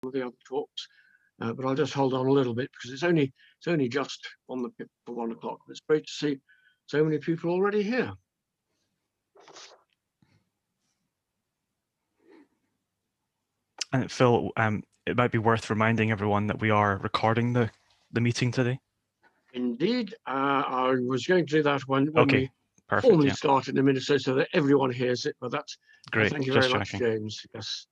of the other talks, but I'll just hold on a little bit because it's only just on the pip for 1 o'clock. It's great to see so many people already here. And Phil, it might be worth reminding everyone that we are recording the meeting today. Indeed, I was going to do that when Okay, we perfect, formally yeah. start in a minute so that everyone hears it. But that's Great. thank you Just very much, checking. James. Yes.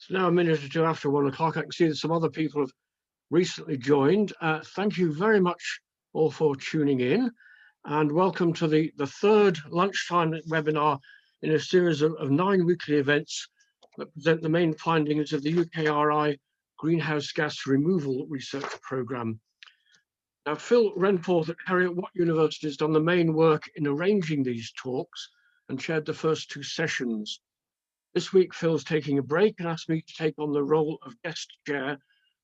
It's now a minute or two after 1 o'clock. I can see that some other people have recently joined. Thank you very much all for tuning in, and welcome to the third lunchtime webinar in a series of 9 weekly events that present the main findings of the UKRI Greenhouse Gas Removal Research Programme. Now, Phil Renforth at Heriot-Watt University has done the main work in arranging these talks and chaired the first 2 sessions. This week, Phil's taking a break and asked me to take on the role of guest chair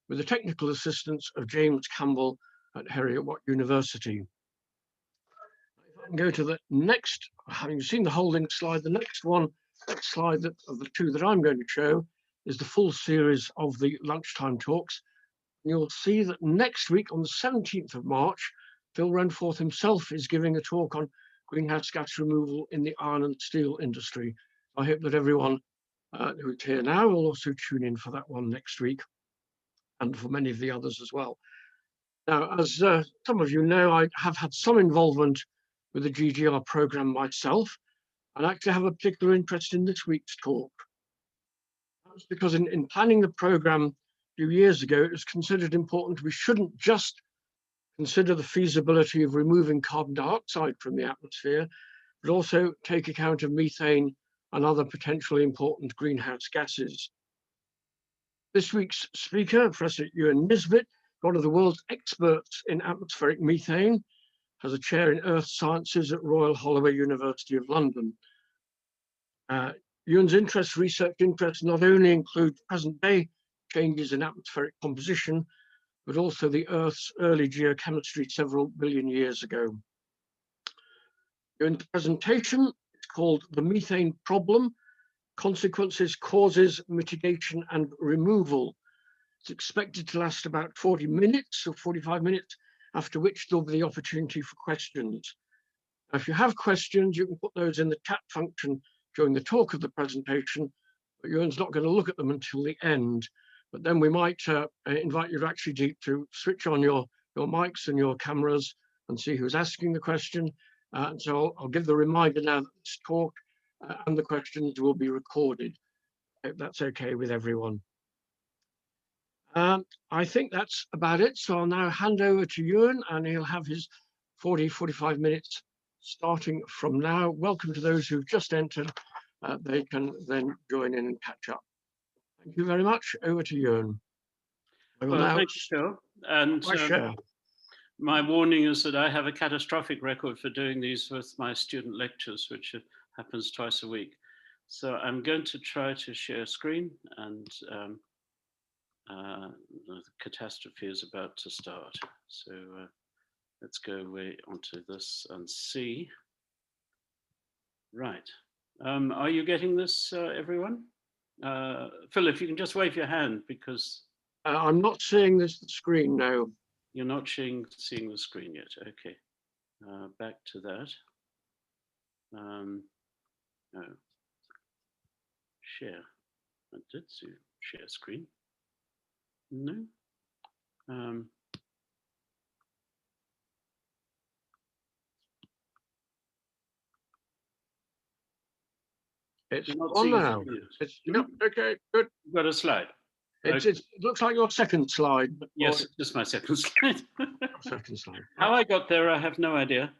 with the technical assistance of James Campbell at Heriot-Watt University. If I can go to the next, having seen the holding slide, the next slide of the 2 that I'm going to show is the full series of the lunchtime talks. And you'll see that next week on the 17th of March, Phil Renforth himself is giving a talk on greenhouse gas removal in the iron and steel industry. I hope that everyone who's here now will also tune in for that one next week, and for many of the others as well. Now, as some of you know, I have had some involvement with the GGR programme myself, and actually have a particular interest in this week's talk. That's because in planning the programme a few years ago, it was considered important we shouldn't just consider the feasibility of removing carbon dioxide from the atmosphere, but also take account of methane and other potentially important greenhouse gases. This week's speaker, Professor Euan Nisbett, one of the world's experts in atmospheric methane, has a chair in Earth Sciences at Royal Holloway University of London. Euan's research interests not only include present-day changes in atmospheric composition, but also the Earth's early geochemistry several billion years ago. Euan's presentation is called The Methane Problem: Consequences, Causes, Mitigation and Removal. It's expected to last about 40 minutes or 45 minutes, after which there'll be the opportunity for questions. Now, if you have questions, you can put those in the chat function during the talk of the presentation, but Euan's not going to look at them until the end. But then we might invite you to actually to switch on your mics and your cameras and see who's asking the question. And so I'll give the reminder now that this talk and the questions will be recorded. I hope that's okay with everyone. I think that's about it. So I'll now hand over to Euan, and he'll have his 45 minutes starting from now. Welcome to those who've just entered. They can then join in and catch up. Thank you very much. Over to Euan. Well, thank you, Phil. And my warning is that I have a catastrophic record for doing these with my student lectures, which happens twice a week. So I'm going to try to share screen, and the catastrophe is about to start. So let's go away onto this and see. Right. Are you getting this, everyone? Phil, if you can just wave your hand, because I'm not seeing this screen now. You're not seeing the screen yet. Okay. Back to that. No. Share. I did see share screen. No. It's on now. It's, yep, okay, good. You've got a slide. It looks like your second slide. Yes, just my second slide. Second slide. How I got there, I have no idea.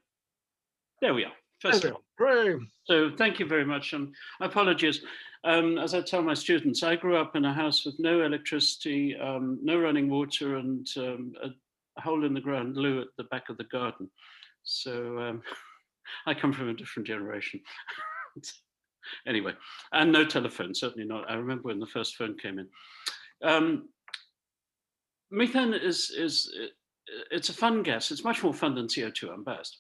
There we are. First there we are. So thank you very much. Apologies. As I tell my students, I grew up in a house with no electricity, no running water, and a hole in the ground loo at the back of the garden. So I come from a different generation. Anyway, and no telephone, certainly not. I remember when the first phone came in. Methane it's a fun gas. It's much more fun than CO2, I'm biased.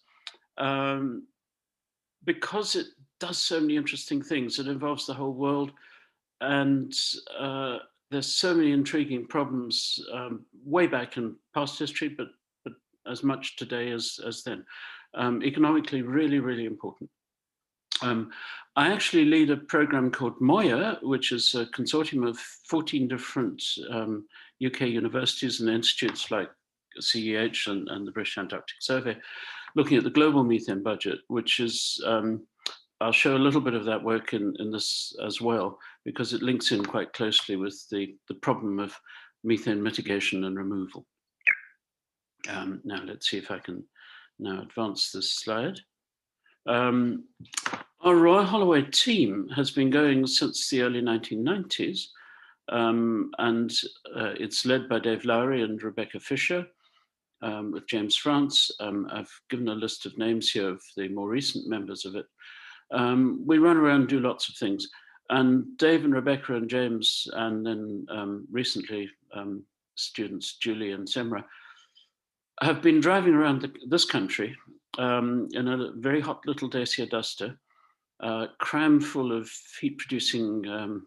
Because it does so many interesting things. It involves the whole world, and there's so many intriguing problems way back in past history, but as much today as then. Economically, really, really important. I actually lead a program called MOIA, which is a consortium of 14 different UK universities and institutes like CEH and the British Antarctic Survey, looking at the global methane budget, which is, I'll show a little bit of that work in this as well, because it links in quite closely with the problem of methane mitigation and removal. Now let's see if I can now advance this slide. Our Royal Holloway team has been going since the early 1990s, and it's led by Dave Lowry and Rebecca Fisher, with James France. I've given a list of names here of the more recent members of it. We run around and do lots of things. And Dave and Rebecca and James, and then recently students Julie and Semra, have been driving around this country in a very hot little Dacia Duster, cram full of heat-producing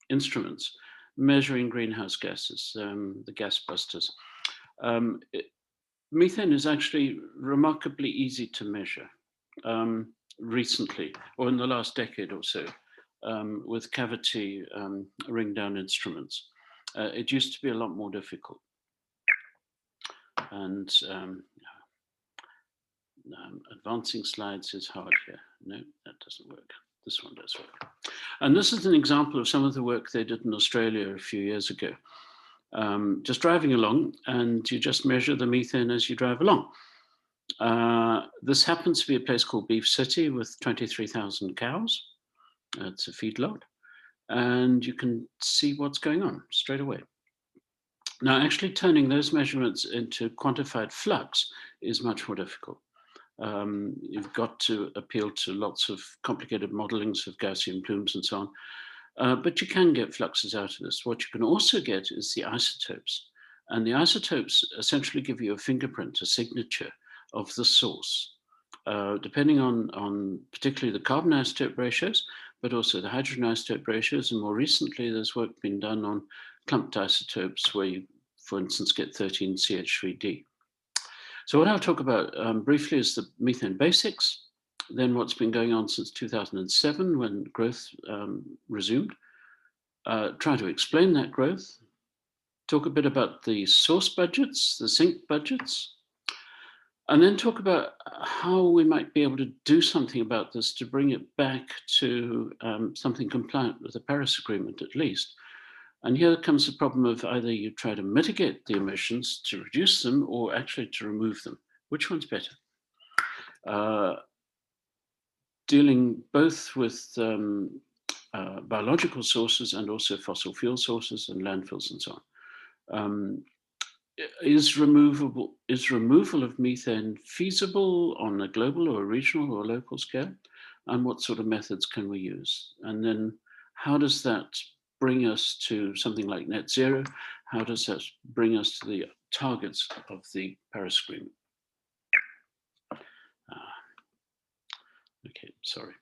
instruments, measuring greenhouse gases, the gas busters. Methane is actually remarkably easy to measure recently, or in the last decade or so, with cavity ring down instruments. It used to be a lot more difficult. And advancing slides is hard here. No, that doesn't work. This one does work. And this is an example of some of the work they did in Australia a few years ago. Just driving along, and you just measure the methane as you drive along. This happens to be a place called Beef City with 23,000 cows. It's a feedlot, and you can see what's going on straight away. Now, actually turning those measurements into quantified flux is much more difficult. You've got to appeal to lots of complicated modelings of Gaussian plumes and so on. But you can get fluxes out of this. What you can also get is the isotopes. And the isotopes essentially give you a fingerprint, a signature of the source, depending on particularly the carbon isotope ratios, but also the hydrogen isotope ratios. And more recently, there's work been done on clumped isotopes where you, for instance, get 13CH3D. So what I'll talk about briefly is the methane basics, then what's been going on since 2007 when growth resumed, try to explain that growth, talk a bit about the source budgets, the sink budgets, and then talk about how we might be able to do something about this to bring it back to something compliant with the Paris Agreement at least. And here comes the problem of either you try to mitigate the emissions to reduce them or actually to remove them. Which one's better? Dealing both with biological sources and also fossil fuel sources and landfills and so on. Is removal of methane feasible on a global or a regional or local scale? And what sort of methods can we use? And then how does that bring us to something like net zero? how does that bring us to the targets of the Paris Agreement? Okay, sorry.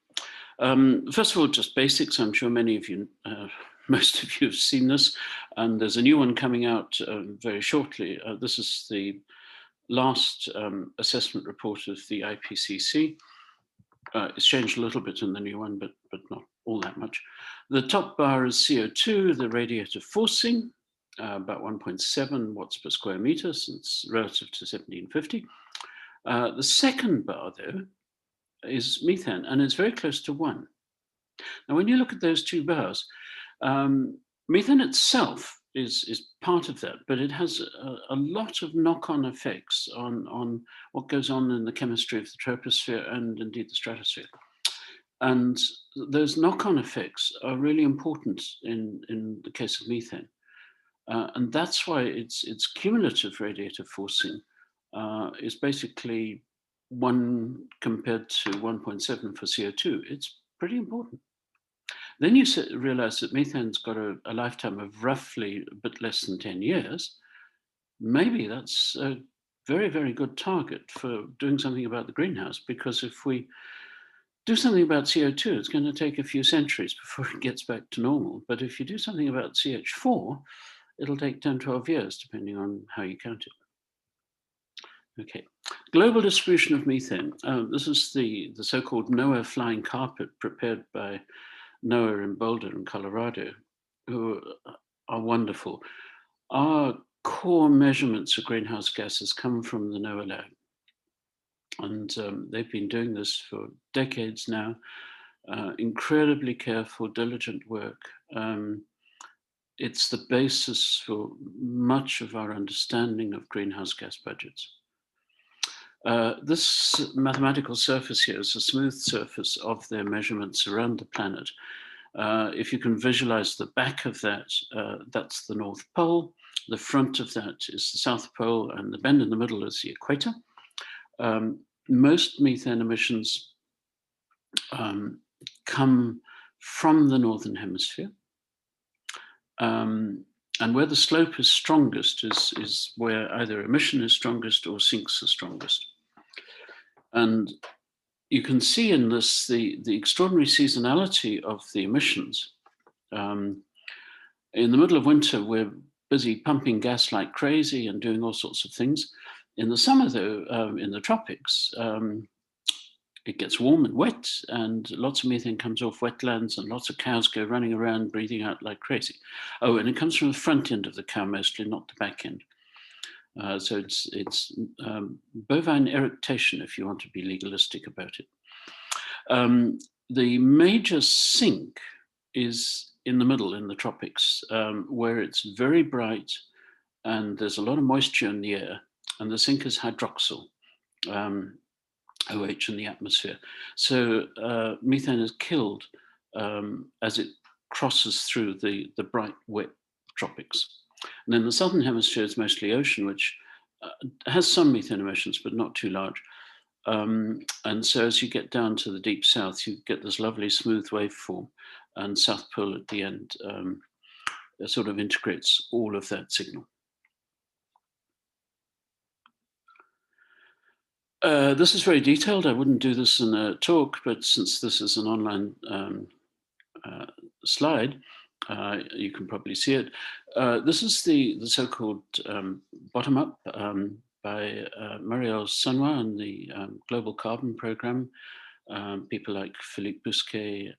First of all, just basics. I'm sure many of you, most of you have seen this, and there's a new one coming out very shortly. This is the last assessment report of the IPCC. It's changed a little bit in the new one, but not all that much. The top bar is CO2, the radiative forcing, about 1.7 watts per square meter, since relative to 1750. The second bar, though, is methane, and it's very close to 1. Now, when you look at those two bars, methane itself is part of that, but it has a lot of knock-on effects on what goes on in the chemistry of the troposphere and indeed the stratosphere. And those knock-on effects are really important in the case of methane. And that's why its cumulative radiative forcing is basically 1 compared to 1.7 for CO2. It's pretty important. Then you realize that methane's got a lifetime of roughly a bit less than 10 years. Maybe that's a very, very good target for doing something about the greenhouse, because if we do something about CO2, it's going to take a few centuries before it gets back to normal. But if you do something about CH4, it'll take 10, 12 years, depending on how you count it. Okay, global distribution of methane. This is the so-called NOAA flying carpet prepared by NOAA in Boulder in Colorado, who are wonderful. Our core measurements of greenhouse gases come from the NOAA lab. And they've been doing this for decades now. Incredibly careful, diligent work. It's the basis for much of our understanding of greenhouse gas budgets. This mathematical surface here is a smooth surface of their measurements around the planet. If you can visualize the back of that, that's the North Pole. The front of that is the South Pole, and the bend in the middle is the equator. Most methane emissions come from the Northern Hemisphere. And where the slope is strongest is where either emission is strongest or sinks are strongest. And you can see in this the extraordinary seasonality of the emissions. In the middle of winter, we're busy pumping gas like crazy and doing all sorts of things. In the summer, though, in the tropics, it gets warm and wet, and lots of methane comes off wetlands, and lots of cows go running around breathing out like crazy. Oh, and it comes from the front end of the cow mostly, not the back end. So it's bovine eructation, if you want to be legalistic about it. The major sink is in the middle, in the tropics, where it's very bright and there's a lot of moisture in the air, and the sink is hydroxyl. OH in the atmosphere. So methane is killed as it crosses through the bright, wet tropics. And then the southern hemisphere is mostly ocean, which has some methane emissions, but not too large. And so as you get down to the deep south, you get this lovely smooth waveform, and South Pole at the end sort of integrates all of that signal. This is very detailed. I wouldn't do this in a talk, but since this is an online slide, you can probably see it. This is the so-called bottom-up by Marielle Sanois and the Global Carbon Program. People like Philippe Bousquet,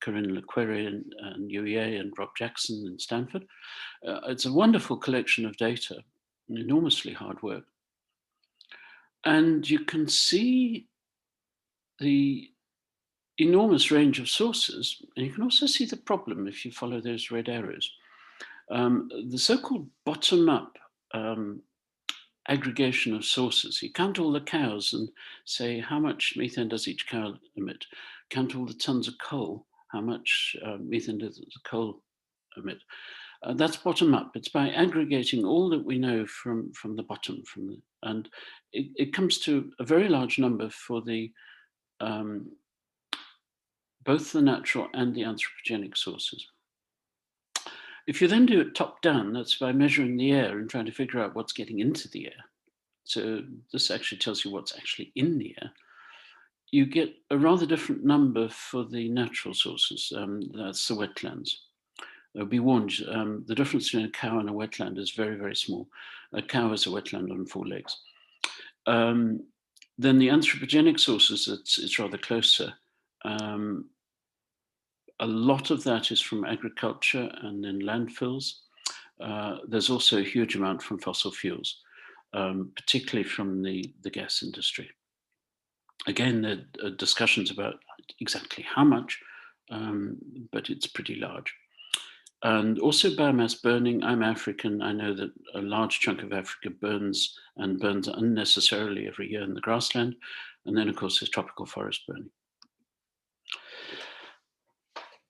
Corinne Lequerre and UEA, and Rob Jackson in Stanford. It's a wonderful collection of data, enormously hard work. And you can see the enormous range of sources, and you can also see the problem if you follow those red arrows. The so-called bottom-up aggregation of sources. You count all the cows and say, how much methane does each cow emit? Count all the tons of coal, how much methane does the coal emit? That's bottom up. It's by aggregating all that we know from the bottom, and it comes to a very large number for the both the natural and the anthropogenic sources. If you then do it top down, that's by measuring the air and trying to figure out what's getting into the air. So this actually tells you what's actually in the air. You get a rather different number for the natural sources. That's the wetlands. Be warned, the difference between a cow and a wetland is very, very small. A cow is a wetland on 4 legs. Then the anthropogenic sources, it's rather closer. A lot of that is from agriculture and then landfills. There's also a huge amount from fossil fuels, particularly from the gas industry. Again, there are discussions about exactly how much, but it's pretty large. And also biomass burning. I'm African. I know that a large chunk of Africa burns and burns unnecessarily every year in the grassland. And then, of course, there's tropical forest burning.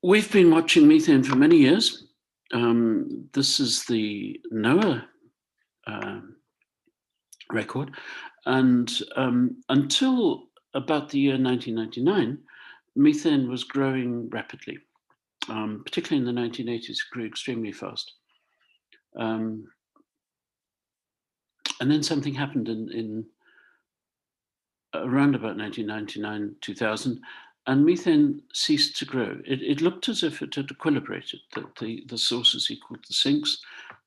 We've been watching methane for many years. This is the NOAA record. And until about the year 1999, methane was growing rapidly. Particularly in the 1980s, it grew extremely fast. And then something happened in around about 1999, 2000, and methane ceased to grow. It looked as if it had equilibrated, that the sources equaled the sinks,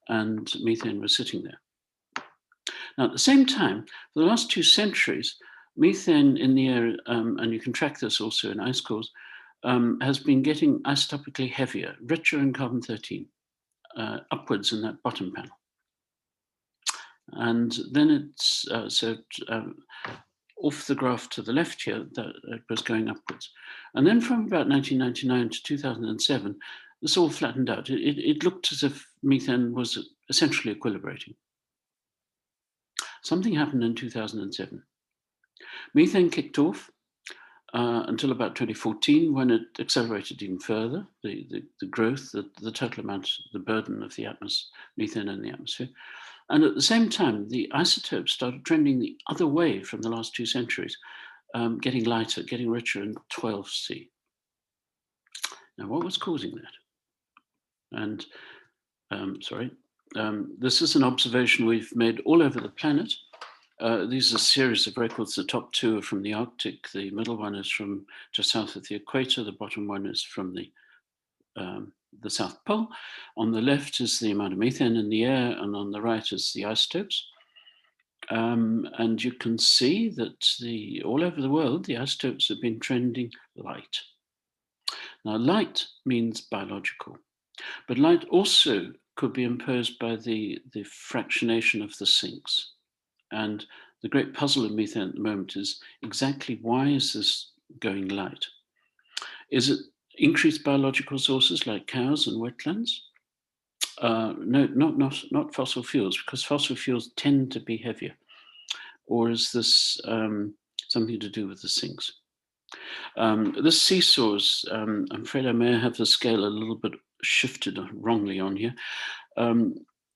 and methane was sitting there. Now, at the same time, for the last 2 centuries, methane in the air, and you can track this also in ice cores, has been getting isotopically heavier, richer in carbon-13, upwards in that bottom panel. And then it's, off the graph to the left here, that it was going upwards. And then from about 1999 to 2007, this all flattened out. It looked as if methane was essentially equilibrating. Something happened in 2007. Methane kicked off until about 2014, when it accelerated even further, the growth, the total amount, the burden of the methane in the atmosphere. And at the same time, the isotopes started trending the other way from the last 2 centuries, getting lighter, getting richer in 12C. Now, what was causing that? And this is an observation we've made all over the planet. These are a series of records. The top 2 are from the Arctic. The middle one is from just south of the equator. The bottom one is from the South Pole. On the left is the amount of methane in the air, and on the right is the isotopes. And you can see that all over the world, the isotopes have been trending light. Now, light means biological, but light also could be imposed by the fractionation of the sinks. And the great puzzle in methane at the moment is exactly why is this going light? Is it increased biological sources like cows and wetlands? No, not fossil fuels, because fossil fuels tend to be heavier. Or is this something to do with the sinks? This seesaw is, I'm afraid I may have the scale a little bit shifted wrongly on here.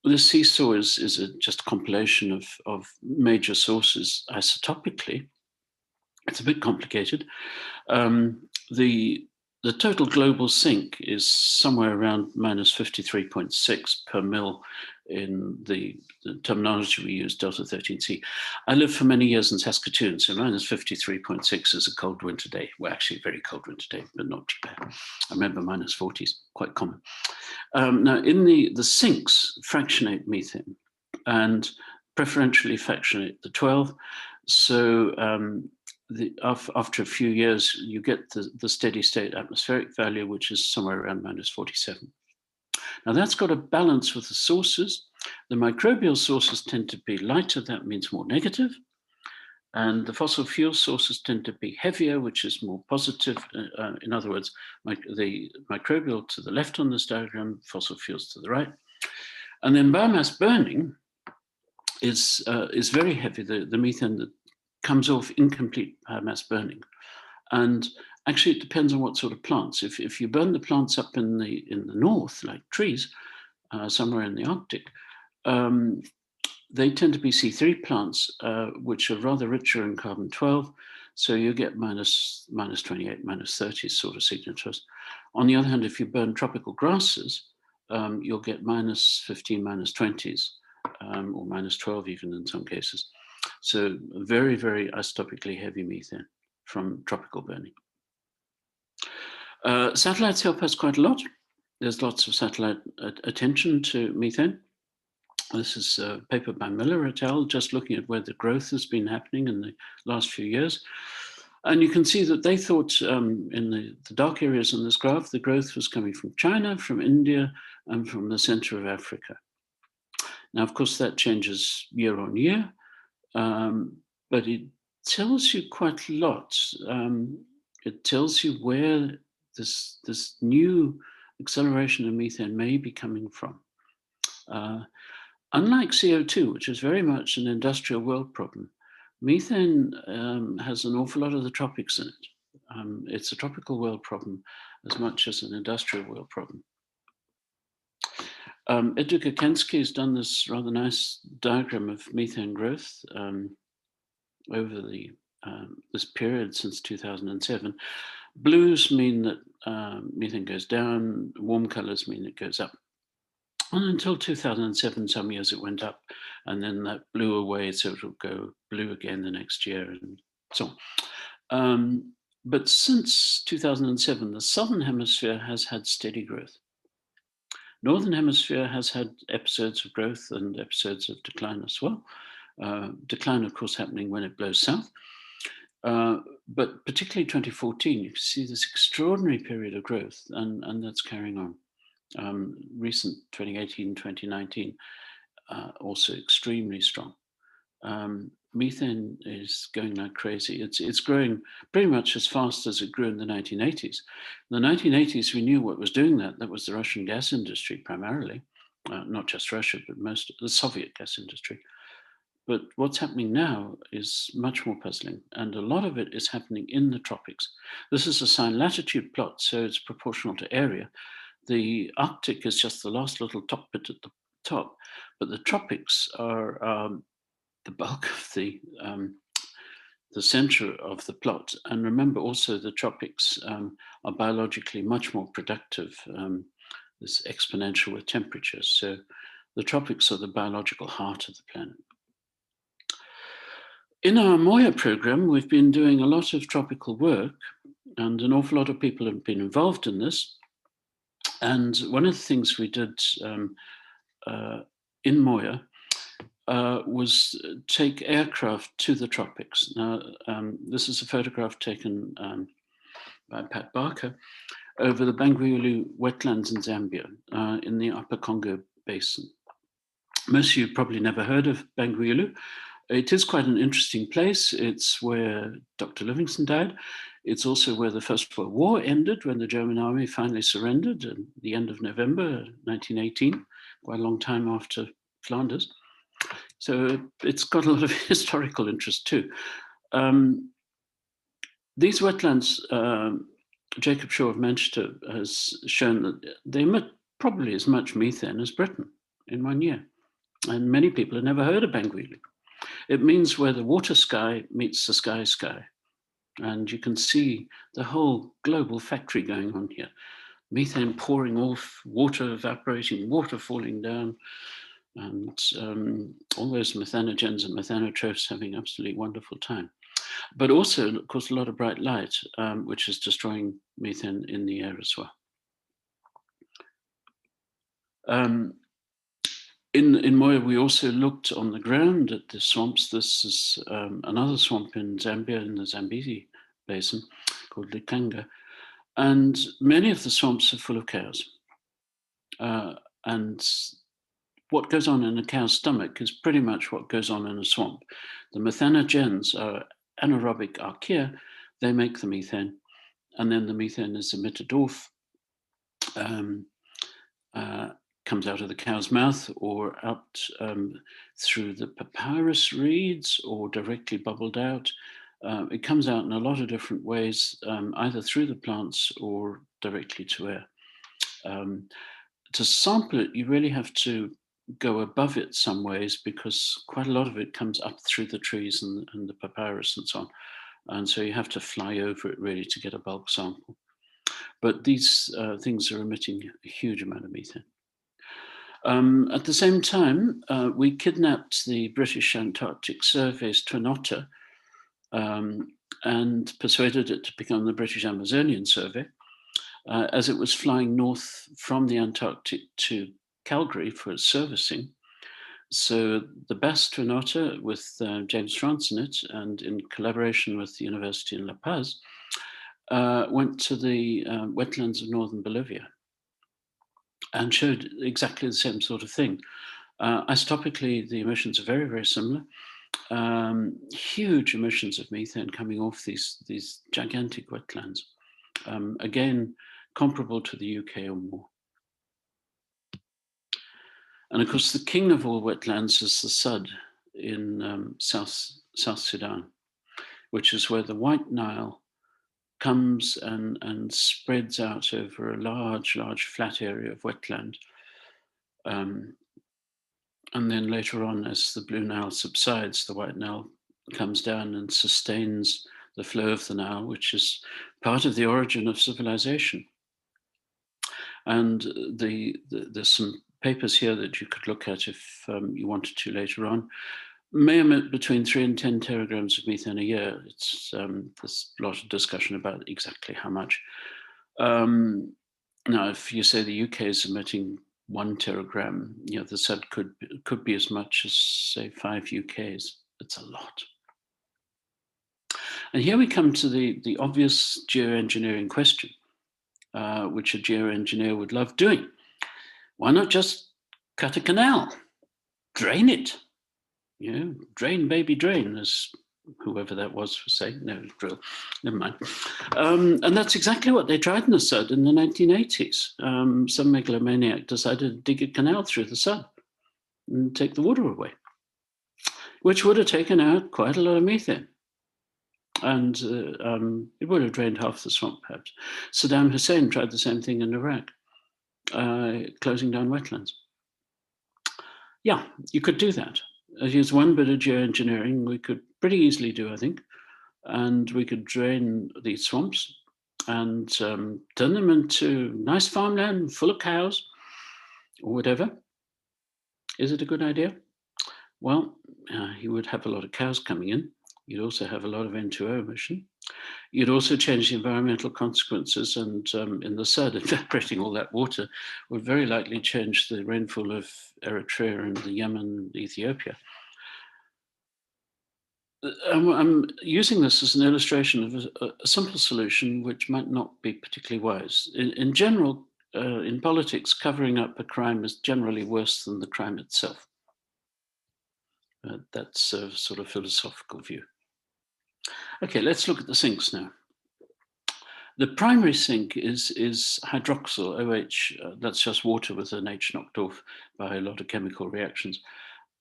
This seesaw is just a compilation of major sources isotopically. It's a bit complicated. The total global sink is somewhere around minus 53.6 per mil in the terminology we use, delta 13C. I lived for many years in Saskatoon, so minus 53.6 is a cold winter day. Well, actually a very cold winter day, but not too bad. I remember minus 40s, quite common. Now, in the sinks, fractionate methane and preferentially fractionate the 12. So after a few years, you get the steady state atmospheric value, which is somewhere around minus 47. Now that's got a balance with the sources. The microbial sources tend to be lighter, that means more negative. And the fossil fuel sources tend to be heavier, which is more positive. In other words, the microbial to the left on this diagram, fossil fuels to the right. And then biomass burning is very heavy, the methane that comes off incomplete biomass burning. And actually it depends on what sort of plants. If you burn the plants up in the north, like trees, somewhere in the Arctic, they tend to be C3 plants, which are rather richer in carbon-12. So you get minus 28, minus 30 sort of signatures. On the other hand, if you burn tropical grasses, you'll get minus 15, minus 20s, or minus 12 even in some cases. So very, very isotopically heavy methane from tropical burning. Satellites help us quite a lot. There's lots of satellite attention to methane. This is a paper by Miller et al., just looking at where the growth has been happening in the last few years. And you can see that they thought in the dark areas in this graph, the growth was coming from China, from India, and from the center of Africa. Now, of course, that changes year on year, but it tells you quite a lot. It tells you where this new acceleration of methane may be coming from. Unlike CO2, which is very much an industrial world problem, methane has an awful lot of the tropics in it. It's a tropical world problem as much as an industrial world problem. Eduka Kensky has done this rather nice diagram of methane growth over this period since 2007. Blues mean that methane goes down, warm colors mean it goes up. And until 2007, some years it went up, and then that blew away, so it will go blue again the next year, and so on. But since 2007, the Southern Hemisphere has had steady growth. Northern Hemisphere has had episodes of growth and episodes of decline as well. Decline, of course, happening when it blows south. But particularly 2014, you can see this extraordinary period of growth, and that's carrying on. Recent 2018, 2019, also extremely strong. Methane is going like crazy. It's growing pretty much as fast as it grew in the 1980s. In the 1980s, we knew what was doing that. That was the Russian gas industry primarily, not just Russia, but most of the Soviet gas industry. But what's happening now is much more puzzling, and a lot of it is happening in the tropics. This is a sine latitude plot, so it's proportional to area. The Arctic is just the last little top bit at the top, but the tropics are the bulk of the center of the plot. And remember also the tropics are biologically much more productive, this exponential with temperatures. So the tropics are the biological heart of the planet. In our Moya program, we've been doing a lot of tropical work, and an awful lot of people have been involved in this. And one of the things we did in Moya was take aircraft to the tropics. Now, this is a photograph taken by Pat Barker over the Bangweulu wetlands in Zambia, in the Upper Congo Basin. Most of you probably never heard of Bangweulu. It is quite an interesting place. It's where Dr. Livingstone died. It's also where the First World War ended, when the German army finally surrendered at the end of November 1918, quite a long time after Flanders. So it's got a lot of historical interest too. These wetlands, Jacob Shaw of Manchester has shown that they emit probably as much methane as Britain in 1 year. And many people have never heard of Bangweulu. It means where the water sky meets the sky sky. And you can see the whole global factory going on here. Methane pouring off, water evaporating, water falling down, and all those methanogens and methanotrophs having absolutely wonderful time. But also, of course, a lot of bright light, which is destroying methane in the air as well. In Moya, we also looked on the ground at the swamps. This is another swamp in Zambia, in the Zambezi Basin, called Likanga. And many of the swamps are full of cows. And what goes on in a cow's stomach is pretty much what goes on in a swamp. The methanogens are anaerobic archaea. They make the methane. And then the methane is emitted off, comes out of the cow's mouth or out through the papyrus reeds or directly bubbled out. It comes out in a lot of different ways, either through the plants or directly to air. To sample it, you really have to go above it some ways, because quite a lot of it comes up through the trees and the papyrus and so on. And so you have to fly over it really to get a bulk sample. But these things are emitting a huge amount of methane. At the same time, we kidnapped the British Antarctic Survey's Twin Otter and persuaded it to become the British Amazonian Survey, as it was flying north from the Antarctic to Calgary for its servicing. So the BAS Twin Otter, with James France in it, and in collaboration with the University in La Paz, went to the wetlands of northern Bolivia and showed exactly the same sort of thing. Isotopically, the emissions are very, very similar. Huge emissions of methane coming off these gigantic wetlands. Again, comparable to the UK or more. And of course, the king of all wetlands is the Sud in South Sudan, which is where the White Nile comes and spreads out over a large flat area of wetland. And then later on, as the Blue Nile subsides, the White Nile comes down and sustains the flow of the Nile, which is part of the origin of civilization. And there's some papers here that you could look at if you wanted to later on. May emit between 3 and 10 teragrams of methane a year. There's a lot of discussion about exactly how much. Now, if you say the UK is emitting 1 teragram, the Sud could be as much as, say, 5 UKs. It's a lot. And here we come to the obvious geoengineering question, which a geoengineer would love doing. Why not just cut a canal, drain it? Drain, baby, drain, as whoever that was for saying. No, drill, never mind. And that's exactly what they tried in the Sud in the 1980s. Some megalomaniac decided to dig a canal through the Sud and take the water away, which would have taken out quite a lot of methane. And it would have drained half the swamp, perhaps. Saddam Hussein tried the same thing in Iraq, closing down wetlands. Yeah, you could do that. Here's one bit of geoengineering we could pretty easily do, I think. And we could drain these swamps and turn them into nice farmland full of cows or whatever. Is it a good idea? Well, you would have a lot of cows coming in. You'd also have a lot of N2O emission. You'd also change the environmental consequences, and in the Sud, evaporating all that water would very likely change the rainfall of Eritrea and the Yemen, Ethiopia. I'm using this as an illustration of a simple solution which might not be particularly wise. In general, in politics, covering up a crime is generally worse than the crime itself. That's a sort of philosophical view. Okay, let's look at the sinks now. The primary sink is hydroxyl, OH, that's just water with an H knocked off by a lot of chemical reactions,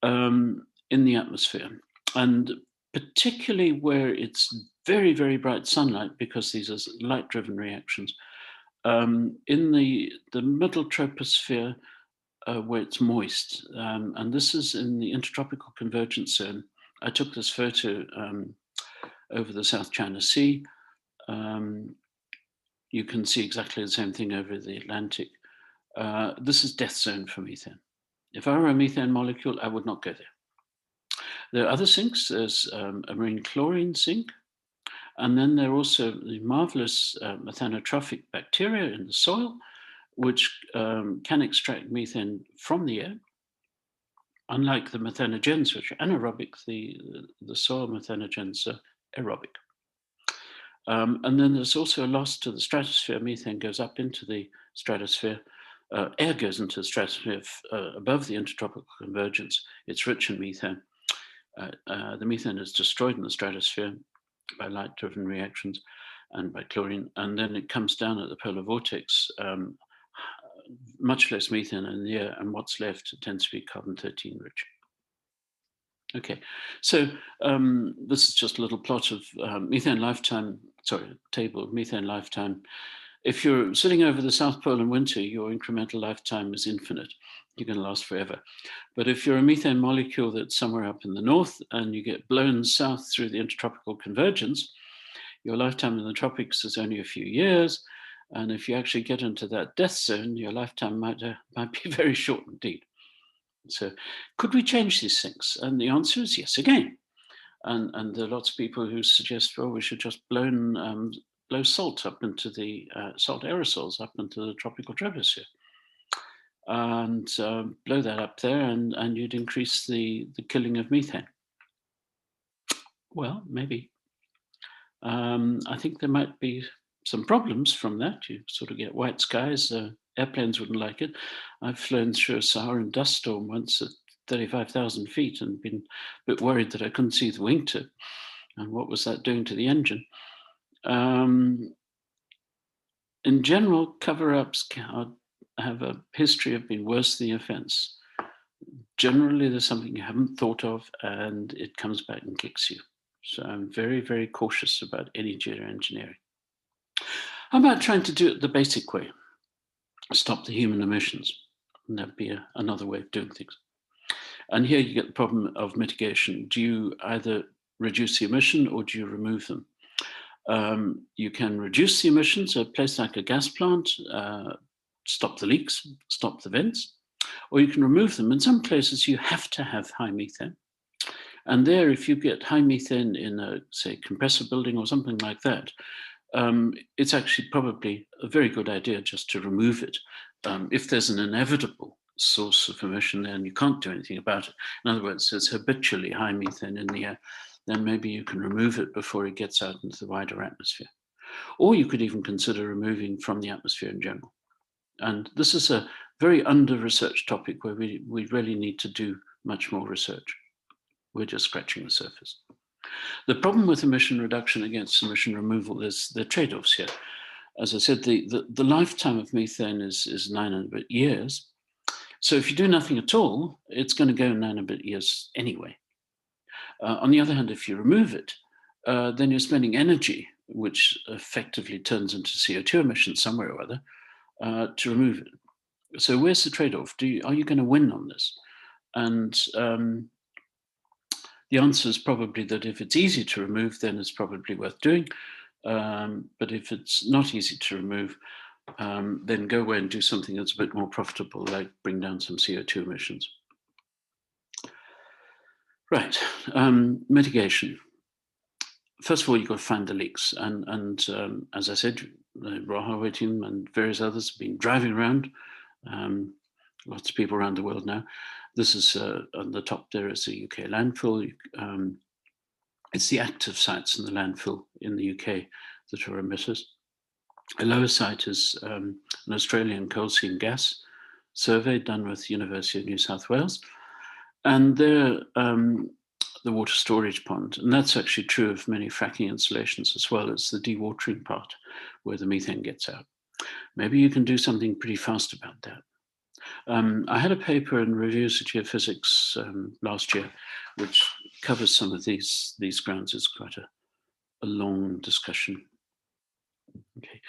in the atmosphere. And particularly where it's very, very bright sunlight, because these are light-driven reactions, in the middle troposphere where it's moist. And this is in the intertropical convergence zone. I took this photo over the South China Sea. You can see exactly the same thing over the Atlantic. This is death zone for methane. If I were a methane molecule, I would not go there. There are other sinks. There's a marine chlorine sink. And then there are also the marvelous methanotrophic bacteria in the soil, which can extract methane from the air. Unlike the methanogens, which are anaerobic, the soil methanogens are aerobic. And then there's also a loss to the stratosphere. Methane goes up into the stratosphere. Air goes into the stratosphere above the intertropical convergence. It's rich in methane. The methane is destroyed in the stratosphere by light-driven reactions and by chlorine. And then it comes down at the polar vortex, much less methane in the air, and what's left tends to be carbon-13 rich. Okay, so this is just a little plot of methane lifetime, table of methane lifetime. If you're sitting over the South Pole in winter, your incremental lifetime is infinite. You're going to last forever. But if you're a methane molecule that's somewhere up in the north and you get blown south through the intertropical convergence, your lifetime in the tropics is only a few years. And if you actually get into that death zone, your lifetime might be very short indeed. So could we change these things? And the answer is yes again. And there are lots of people who suggest, well, we should just blow salt up into the salt aerosols up into the tropical troposphere, and blow that up there, and you'd increase the killing of methane. Well, maybe. I think there might be some problems from that. You sort of get white skies. Airplanes wouldn't like it. I've flown through a Saharan dust storm once at 35,000 feet and been a bit worried that I couldn't see the wingtip. And what was that doing to the engine? In general, cover-ups have a history of being worse than the offense. Generally, there's something you haven't thought of and it comes back and kicks you. So I'm very, very cautious about any geoengineering. How about trying to do it the basic way? Stop the human emissions. And that'd be another way of doing things. And here you get the problem of mitigation. Do you either reduce the emission or do you remove them? You can reduce the emissions, so a place like a gas plant, stop the leaks, stop the vents, or you can remove them. In some places, you have to have high methane. And there, if you get high methane in a, say, compressor building or something like that, it's actually probably a very good idea just to remove it. If there's an inevitable source of emission there and you can't do anything about it, in other words, there's habitually high methane in the air, then maybe you can remove it before it gets out into the wider atmosphere. Or you could even consider removing from the atmosphere in general. And this is a very under-researched topic where we really need to do much more research. We're just scratching the surface. The problem with emission reduction against emission removal is the trade-offs here. As I said, the lifetime of methane is 9 and a bit years. So if you do nothing at all, it's going to go 9 and a bit years anyway. On the other hand, if you remove it, then you're spending energy, which effectively turns into CO2 emissions somewhere or other, to remove it. So where's the trade-off? Are you going to win on this? And the answer is probably that if it's easy to remove, then it's probably worth doing. But if it's not easy to remove, then go away and do something that's a bit more profitable, like bring down some CO2 emissions. Right, mitigation. First of all, you've got to find the leaks. And as I said, the Royal Highway team and various others have been driving around, lots of people around the world now. This is on the top there is the UK landfill. It's the active sites in the landfill in the UK that are emitters. A lower site is an Australian coal seam gas survey done with the University of New South Wales. And they're the water storage pond. And that's actually true of many fracking installations as well. It's the dewatering part where the methane gets out. Maybe you can do something pretty fast about that. I had a paper in Reviews of Geophysics last year, which covers some of these grounds. It's quite a long discussion. Okay.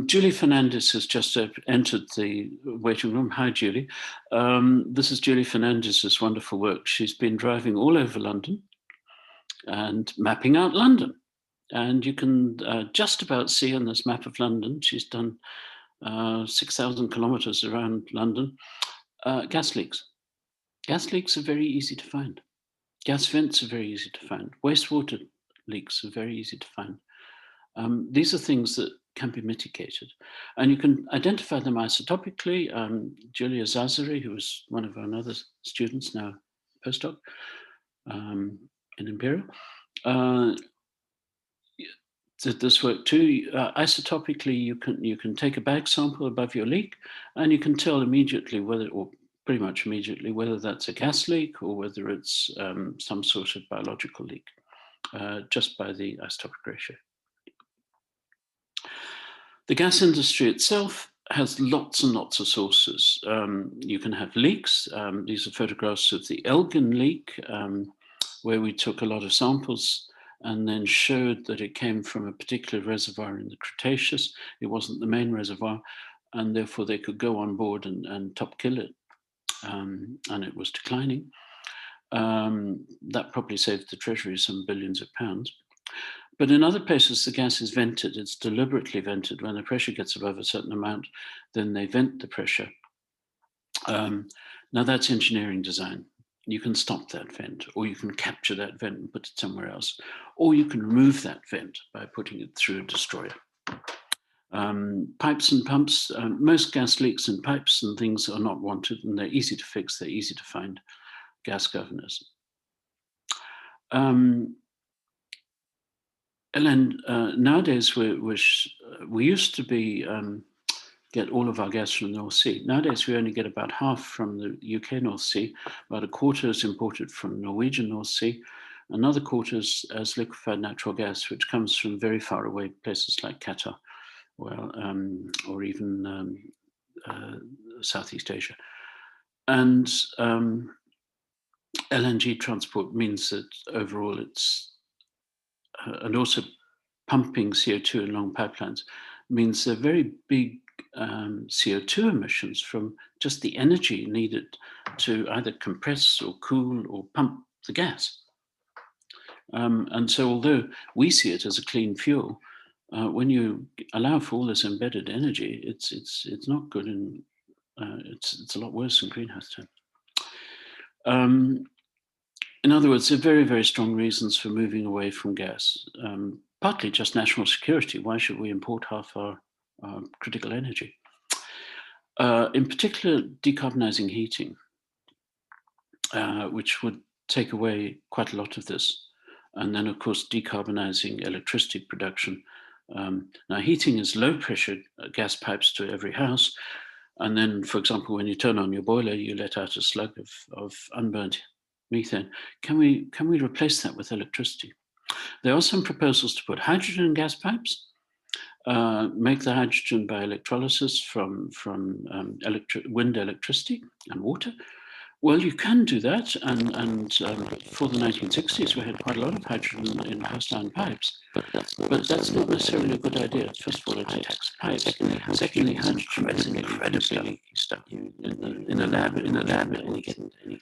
Julie Fernandez has just entered the waiting room. Hi, Julie. This is Julie Fernandez's wonderful work. She's been driving all over London and mapping out London. And you can just about see on this map of London, she's done 6,000 kilometers around London, gas leaks. Gas leaks are very easy to find. Gas vents are very easy to find. Wastewater leaks are very easy to find. These are things that can be mitigated. And you can identify them isotopically. Julia Zazari, who was one of our other students, now postdoc in Imperial, did this work too. Isotopically, you can take a bag sample above your leak, and you can tell immediately whether, or pretty much immediately, whether that's a gas leak or whether it's some sort of biological leak, just by the isotopic ratio. The gas industry itself has lots and lots of sources. You can have leaks. These are photographs of the Elgin leak, where we took a lot of samples and then showed that it came from a particular reservoir in the Cretaceous. It wasn't the main reservoir, and therefore they could go on board and top kill it, and it was declining. That probably saved the Treasury some billions of pounds. But in other places, the gas is vented. It's deliberately vented. When the pressure gets above a certain amount, then they vent the pressure Now that's engineering design. You can stop that vent, or you can capture that vent and put it somewhere else, or you can remove that vent by putting it through a destroyer. Pipes and pumps, most gas leaks in pipes and things are not wanted, and they're easy to fix, they're easy to find gas governors. Nowadays, we used to be get all of our gas from the North Sea. Nowadays, we only get about half from the UK North Sea. About a quarter is imported from Norwegian North Sea. Another quarter is as liquefied natural gas, which comes from very far away places like Qatar, well, or even Southeast Asia. And LNG transport means that overall it's, and also pumping CO2 in long pipelines means they're very big CO2 emissions from just the energy needed to either compress or cool or pump the gas. And so although we see it as a clean fuel, when you allow for all this embedded energy, it's not good, and it's a lot worse than greenhouse time. In other words, there are very, very strong reasons for moving away from gas. Partly just national security. Why should we import half our critical energy? In particular, decarbonizing heating, which would take away quite a lot of this. And then, of course, decarbonizing electricity production. Now, heating is low pressure gas pipes to every house. And then, for example, when you turn on your boiler, you let out a slug of unburnt methane. Can we replace that with electricity? There are some proposals to put hydrogen in gas pipes, make the hydrogen by electrolysis from wind electricity and water. Well, you can do that, and for the 1960s, we had quite a lot of hydrogen in cast iron pipes, but that's not necessarily a good idea. First of all, it attacks pipes. Secondly, hydrogen is incredibly leaky stuff in a lab, and you get anything.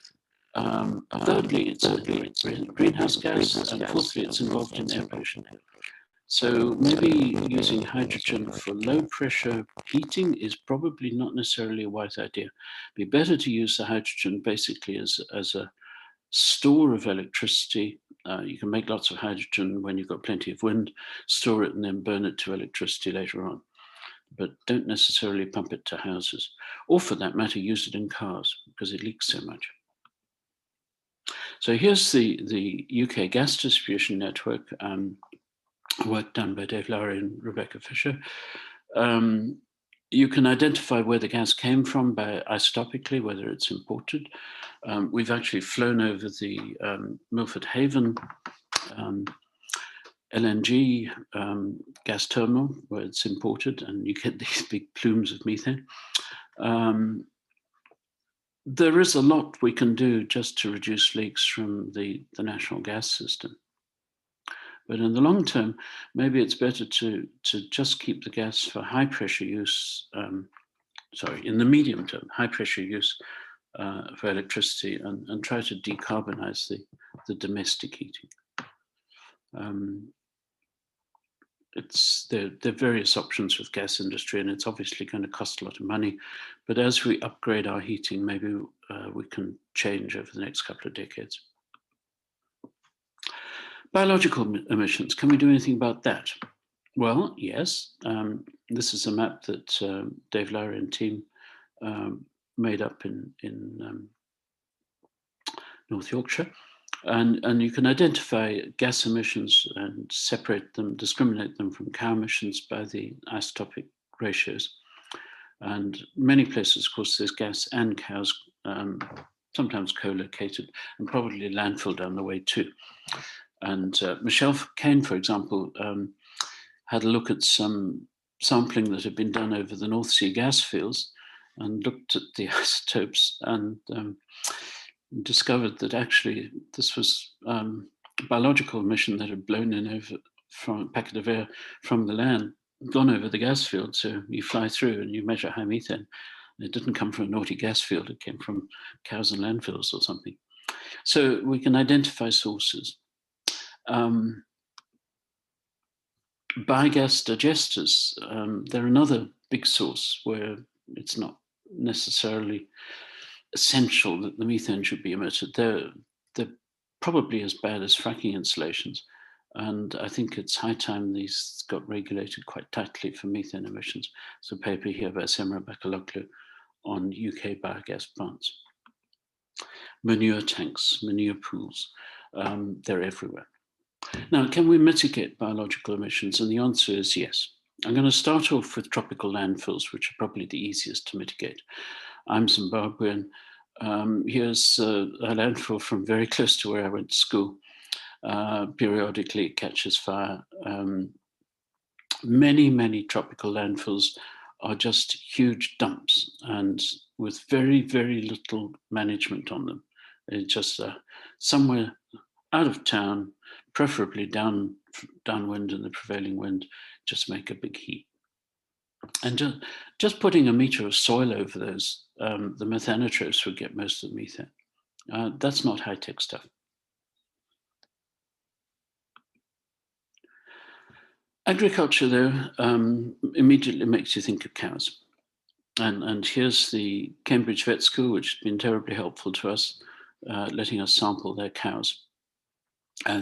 Thirdly, it's a greenhouse gas, and fourthly, it's involved in air pollution. So maybe using hydrogen for low pressure heating is probably not necessarily a wise idea. It'd be better to use the hydrogen basically as a store of electricity. You can make lots of hydrogen when you've got plenty of wind, store it and then burn it to electricity later on. But don't necessarily pump it to houses, or for that matter, use it in cars because it leaks so much. So here's the UK gas distribution network, work done by Dave Lowry and Rebecca Fisher. You can identify where the gas came from by isotopically, whether it's imported. We've actually flown over the Milford Haven LNG gas terminal where it's imported, and you get these big plumes of methane. There is a lot we can do just to reduce leaks from the national gas system. But in the long term, maybe it's better to just keep the gas for high pressure use, in the medium term, high pressure use for electricity, and try to decarbonize the domestic heating. There are various options with gas industry, and it's obviously going to cost a lot of money. But as we upgrade our heating, maybe we can change over the next couple of decades. Biological emissions, can we do anything about that? Well, yes. This is a map that Dave Lowry and team made up in North Yorkshire. And you can identify gas emissions and separate them, discriminate them from cow emissions by the isotopic ratios. And many places, of course, there's gas and cows, sometimes co-located, and probably landfill down the way too. And Michelle Kane, for example, had a look at some sampling that had been done over the North Sea gas fields and looked at the isotopes and discovered that actually this was biological emission that had blown in over from a packet of air from the land, gone over the gas field. So you fly through and you measure high methane. It didn't come from a naughty gas field, it came from cows and landfills or something. So we can identify sources. Biogas digesters, they're another big source where it's not necessarily essential that the methane should be emitted. They're probably as bad as fracking installations. And I think it's high time these got regulated quite tightly for methane emissions. So a paper here by Semra Bakaloglu on UK biogas plants. Manure tanks, manure pools, they're everywhere. Now, can we mitigate biological emissions? And the answer is yes. I'm going to start off with tropical landfills, which are probably the easiest to mitigate. I'm Zimbabwean. Here's a landfill from very close to where I went to school. Periodically it catches fire. Many tropical landfills are just huge dumps and with very, very little management on them. It's just somewhere out of town, preferably downwind in the prevailing wind, just make a big heap. And just putting a meter of soil over those, the methanotrophs would get most of the methane. That's not high-tech stuff. Agriculture, though, immediately makes you think of cows. And here's the Cambridge Vet School, which has been terribly helpful to us, letting us sample their cows.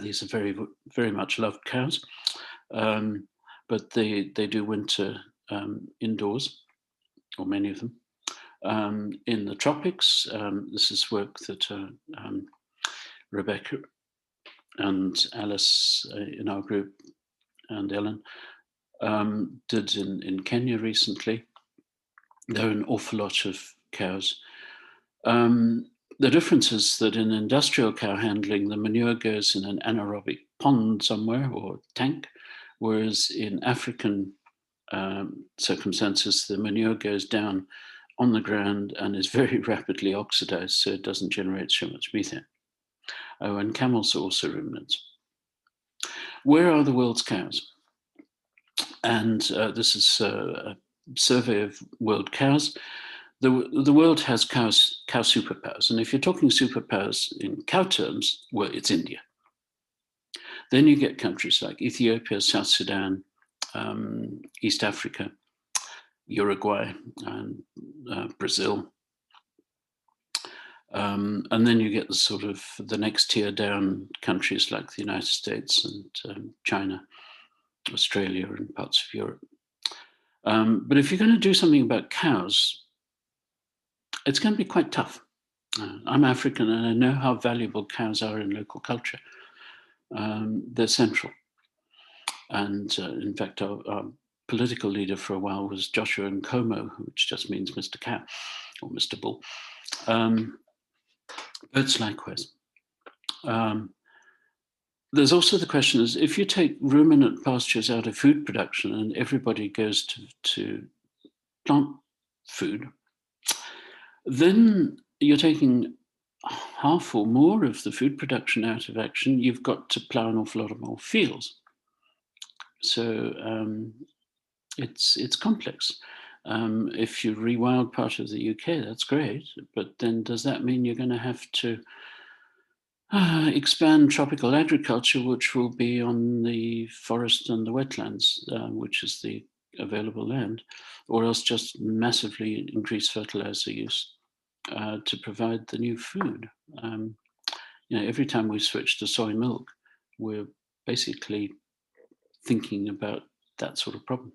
These are very, very much loved cows, but they do winter indoors, or many of them. In the tropics, this is work that Rebecca and Alice in our group and Ellen did in Kenya recently. There are an awful lot of cows. The difference is that in industrial cow handling, the manure goes in an anaerobic pond somewhere or tank, whereas in African circumstances, the manure goes down on the ground and is very rapidly oxidized, so it doesn't generate so much methane. Oh, and camels are also ruminants. Where are the world's cows? And this is a survey of world cows. The world has cow superpowers. And if you're talking superpowers in cow terms, well, it's India. Then you get countries like Ethiopia, South Sudan, East Africa, Uruguay, and Brazil. And then you get the sort of the next tier down countries like the United States and China, Australia, and parts of Europe. But if you're going to do something about cows, it's going to be quite tough. I'm African and I know how valuable cows are in local culture. They're central. And in fact, our political leader for a while was Joshua Nkomo, which just means Mr. Cow or Mr. Bull. Birds likewise. There's also the question is, if you take ruminant pastures out of food production and everybody goes to plant food, then you're taking half or more of the food production out of action. You've got to plow an awful lot of more fields. So it's complex. If you rewild part of the UK, that's great, but then does that mean you're going to have to expand tropical agriculture, which will be on the forest and the wetlands, which is the available land, or else just massively increase fertilizer use to provide the new food? Every time we switch to soy milk, we're basically thinking about that sort of problem.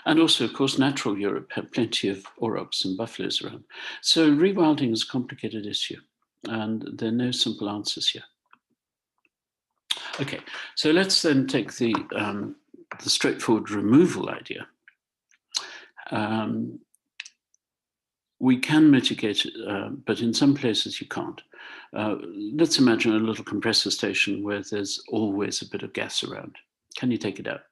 And also, of course, natural Europe had plenty of aurochs and buffaloes around. So rewilding is a complicated issue, and there are no simple answers here. Okay, so let's then take the straightforward removal idea. We can mitigate it, but in some places you can't. Let's imagine a little compressor station where there's always a bit of gas around. Can you take it out?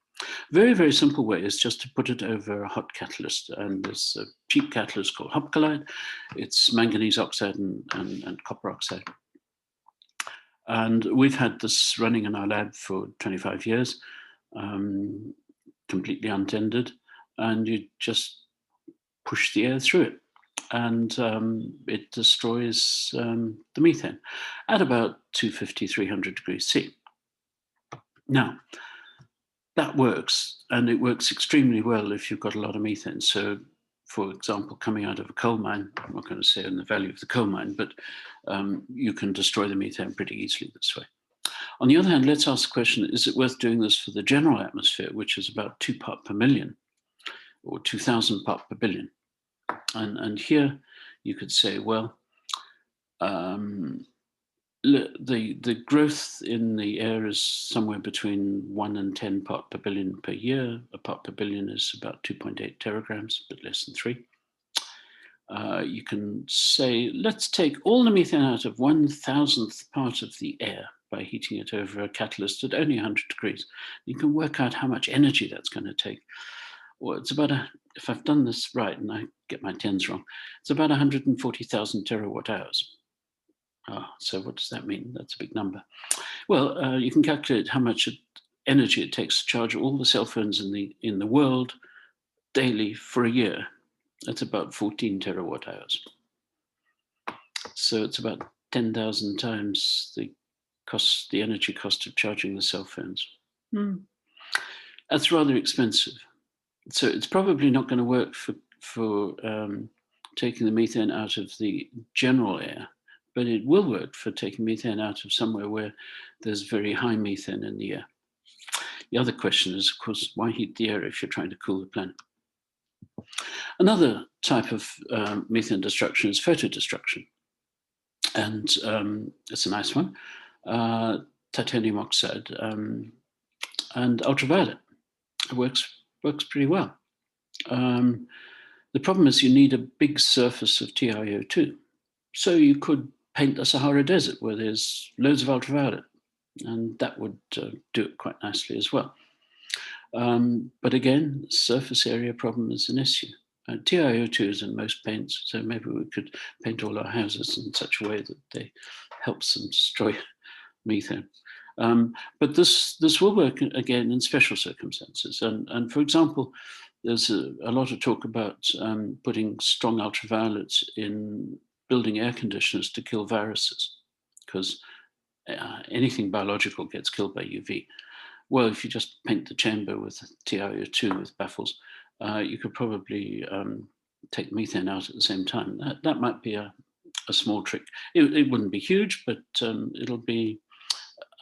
Very, very simple way is just to put it over a hot catalyst. And there's a cheap catalyst called Hopcalide. It's manganese oxide and copper oxide. And we've had this running in our lab for 25 years, completely untended. And you just push the air through it. And it destroys the methane at about 250, 300 degrees C. Now, that works, and it works extremely well if you've got a lot of methane. So for example, coming out of a coal mine. I'm not going to say in the value of the coal mine, but you can destroy the methane pretty easily this way. On the other hand, let's ask the question, is it worth doing this for the general atmosphere, which is about 2 part per million, or 2,000 part per billion? And here you could say, well, the growth in the air is somewhere between 1 and 10 part per billion per year. A part per billion is about 2.8 teragrams, a bit less than 3. You can say, let's take all the methane out of 1,000th part of the air by heating it over a catalyst at only 100 degrees. You can work out how much energy that's going to take. Well, it's about, if I've done this right, and I get my tens wrong, it's about 140,000 terawatt hours. So what does that mean? That's a big number. Well, you can calculate how much energy it takes to charge all the cell phones in the world daily for a year. That's about 14 terawatt hours. So it's about 10,000 times the energy cost of charging the cell phones. That's rather expensive. So it's probably not going to work for taking the methane out of the general air, but it will work for taking methane out of somewhere where there's very high methane in the air. The other question is, of course, why heat the air if you're trying to cool the planet? Another type of methane destruction is photodestruction. And it's a nice one. Titanium oxide and ultraviolet. It works pretty well. The problem is you need a big surface of TiO2. So you could paint the Sahara Desert where there's loads of ultraviolet, and that would do it quite nicely as well. But again, surface area problem is an issue. TiO2 is in most paints, so maybe we could paint all our houses in such a way that they helps them destroy methane. But this will work again in special circumstances. And for example, there's a lot of talk about putting strong ultraviolet in building air conditioners to kill viruses, because anything biological gets killed by UV. Well, if you just paint the chamber with TiO2 with baffles, you could probably take methane out at the same time. That might be a small trick. It wouldn't be huge, but it'll be,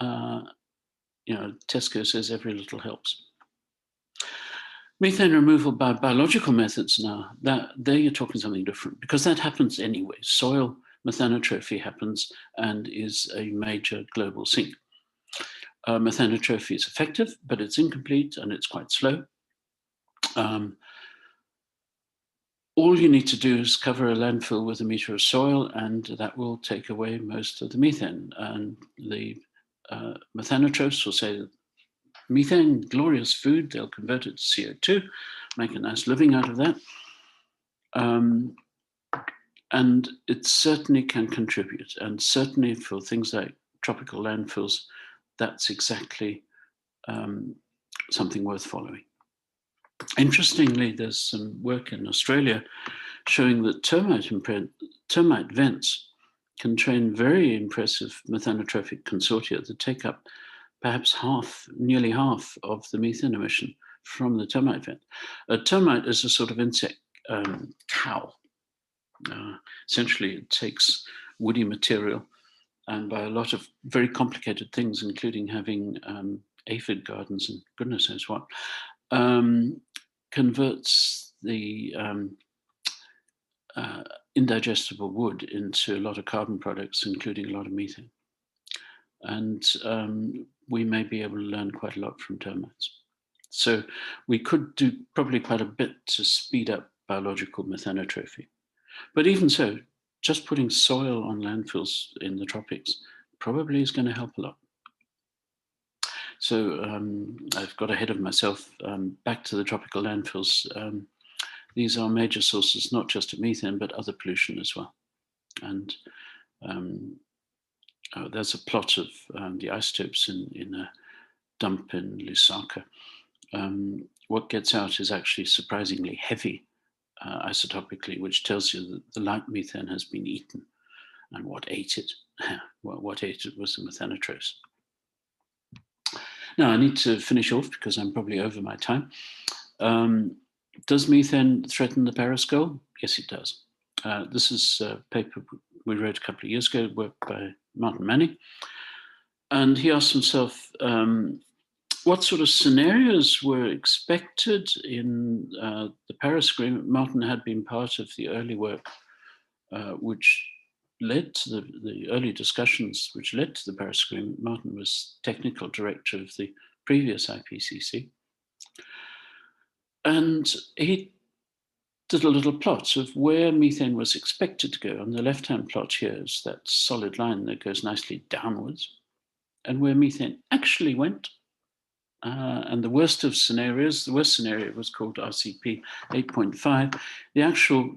Tesco says every little helps. Methane removal by biological methods now, there you're talking something different, because that happens anyway. Soil methanotrophy happens and is a major global sink. Methanotrophy is effective, but it's incomplete and it's quite slow. All you need to do is cover a landfill with a meter of soil, and that will take away most of the methane. And the methanotrophs will say, methane, glorious food, they'll convert it to CO2, make a nice living out of that. And it certainly can contribute. And certainly for things like tropical landfills, that's exactly something worth following. Interestingly, there's some work in Australia showing that termite vents can train very impressive methanotrophic consortia that take up perhaps nearly half of the methane emission from the termite vent. A termite is a sort of insect cow. Essentially, it takes woody material, and by a lot of very complicated things, including having aphid gardens and goodness knows what, converts the indigestible wood into a lot of carbon products, including a lot of methane. And we may be able to learn quite a lot from termites. So we could do probably quite a bit to speed up biological methanotrophy. But even so, just putting soil on landfills in the tropics probably is going to help a lot. So I've got ahead of myself. Back to the tropical landfills. These are major sources, not just of methane, but other pollution as well. And there's a plot of the isotopes in a dump in Lusaka. What gets out is actually surprisingly heavy isotopically, which tells you that the light methane has been eaten. And what ate it? What ate it was the methanotrophs. Now I need to finish off because I'm probably over my time. Does methane threaten the Paris goal? Yes, it does. This is a paper we wrote a couple of years ago, work by Martin Manning. And he asked himself, what sort of scenarios were expected in the Paris Agreement? Martin had been part of the early work, which led to the early discussions, which led to the Paris Agreement. Martin was technical director of the previous IPCC. And he did a little plot of where methane was expected to go. On the left-hand plot here is that solid line that goes nicely downwards, and where methane actually went. And the worst of scenarios, the worst scenario was called RCP 8.5. The actual